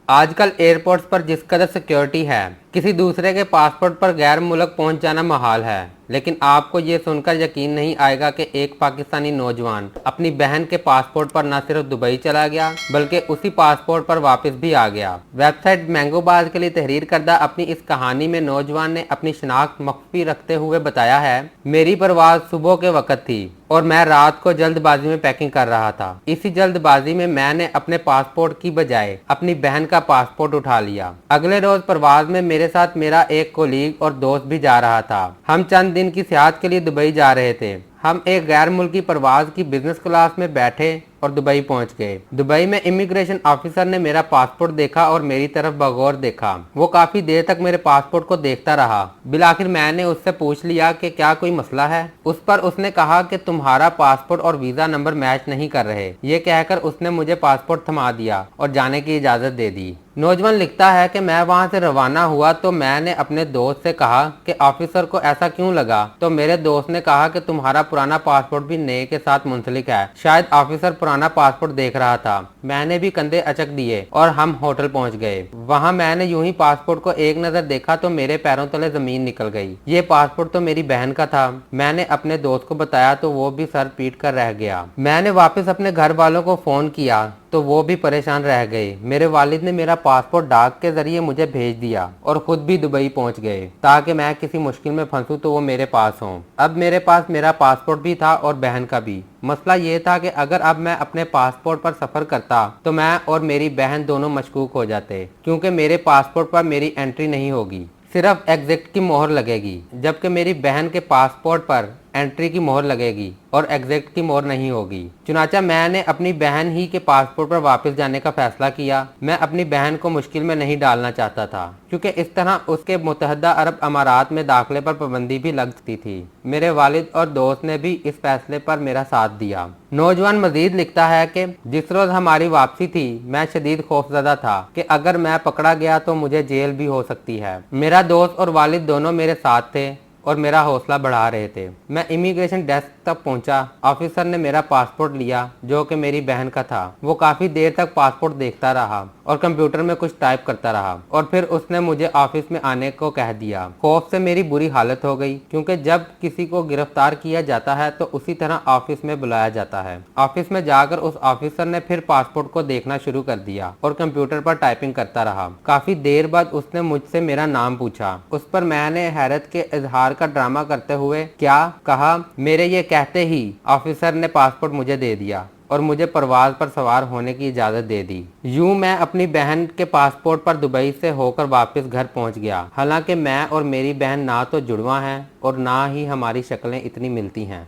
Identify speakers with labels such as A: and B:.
A: आजकल एयरपोर्ट्स पर जिस कदर सिक्योरिटी है, किसी दूसरे के पासपोर्ट पर गैर मुल्क पहुंच जाना महाल है। लेकिन आपको ये सुनकर यकीन नहीं आएगा कि एक पाकिस्तानी नौजवान अपनी बहन के पासपोर्ट पर न सिर्फ दुबई चला गया बल्कि उसी पासपोर्ट पर वापस भी आ गया। वेबसाइट मैंगोबाज के लिए तहरीर करदा अपनी इस कहानी में नौजवान ने अपनी शनाख्त मख्फी रखते हुए बताया है, मेरी परवाज सुबह के वक्त थी और मैं रात को जल्दबाजी में पैकिंग कर रहा था। इसी जल्दबाजी में मैंने अपने पासपोर्ट की बजाय अपनी बहन का पासपोर्ट उठा लिया। अगले रोज परवाज में मेरे साथ मेरा एक कोलीग और दोस्त भी जा रहा था। हम चंद दिन की सियाहत के लिए दुबई जा रहे थे। हम एक गैर मुल्की परवाज की बिजनेस क्लास में बैठे और दुबई पहुंच गए। दुबई में इमिग्रेशन ऑफिसर ने मेरा पासपोर्ट देखा और मेरी तरफ बगौर देखा। वो काफी देर तक मेरे पासपोर्ट को देखता रहा। बिलाखिर मैंने उससे पूछ लिया कि क्या कोई मसला है। उस पर उसने कहा कि तुम्हारा पासपोर्ट और वीजा नंबर मैच नहीं कर रहे। ये कहकर उसने मुझे पासपोर्ट थमा दिया और जाने की इजाजत दे दी। नौजवान लिखता है कि मैं वहां से रवाना हुआ तो मैंने अपने दोस्त से कहा कि ऑफिसर को ऐसा क्यों लगा, तो मेरे दोस्त ने कहा कि तुम्हारा पुराना पासपोर्ट भी नए के साथ मुंसलिक है। शायद ऑफिसर पुराना पासपोर्ट देख रहा था। मैंने भी कंधे अचक दिए और हम होटल पहुंच गए। वहां मैंने यूं ही पासपोर्ट को एक नजर देखा तो मेरे पैरों तले जमीन निकल गई। ये पासपोर्ट तो मेरी बहन का था। मैंने अपने दोस्त को बताया तो वो भी सर पीट कर रह गया। मैंने वापस अपने घर वालों को फोन किया तो वो भी परेशान रह गए। मेरे वालिद ने मेरा पासपोर्ट डाक के जरिए मुझे भेज दिया और खुद भी दुबई पहुंच गए ताकि मैं किसी मुश्किल में फंसूं तो वो मेरे पास हों। अब मेरे पास मेरा पासपोर्ट भी था और बहन का भी। मसला ये था कि अगर अब मैं अपने पासपोर्ट पर सफर करता तो मैं और मेरी बहन दोनों मशकूक हो जाते, क्योंकि मेरे पासपोर्ट पर मेरी एंट्री नहीं होगी, सिर्फ एग्जिट की मोहर लगेगी, जबकि मेरी बहन के पासपोर्ट पर एंट्री की मोहर लगेगी और एग्जिट की मोहर नहीं होगी। चुनाचा मैंने अपनी बहन ही के पासपोर्ट पर वापस जाने का फैसला किया। मैं अपनी बहन को मुश्किल में नहीं डालना चाहता था, क्योंकि इस तरह उसके मुत्तहदा अरब अमारात में दाखिले पर पाबंदी भी लग सकती थी। मेरे वालिद और दोस्त ने भी इस फैसले पर मेरा साथ दिया। नौजवान मजीद लिखता है कि जिस रोज हमारी वापसी थी मैं शदीद खौफजदा था कि अगर मैं पकड़ा गया तो मुझे जेल भी हो सकती है। मेरा दोस्त और वालिद दोनों मेरे साथ थे और मेरा हौसला बढ़ा रहे थे। मैं इमिग्रेशन डेस्क तक पहुंचा। ऑफिसर ने मेरा पासपोर्ट लिया जो कि मेरी बहन का था। वो काफी देर तक पासपोर्ट देखता रहा और कंप्यूटर में कुछ टाइप करता रहा और फिर उसने मुझे ऑफिस में आने को कह दिया। खौफ से मेरी बुरी हालत हो गई, क्योंकि जब किसी को गिरफ्तार किया जाता है तो उसी तरह ऑफिस में बुलाया जाता है। ऑफिस में जाकर उस ऑफिसर ने फिर पासपोर्ट को देखना शुरू कर दिया और कंप्यूटर पर टाइपिंग करता रहा। काफी देर बाद उसने मुझसे मेरा नाम पूछा। उस पर मैंने हैरत के इजहार का ड्रामा करते हुए क्या कहा। मेरे ये कहते ही ऑफिसर ने पासपोर्ट मुझे दे दिया और मुझे परवाज पर सवार होने की इजाजत दे दी। यूं मैं अपनी बहन के पासपोर्ट पर दुबई से होकर वापस घर पहुंच गया। हालांकि मैं और मेरी बहन ना तो जुड़वा हैं और ना ही हमारी शक्लें इतनी मिलती हैं।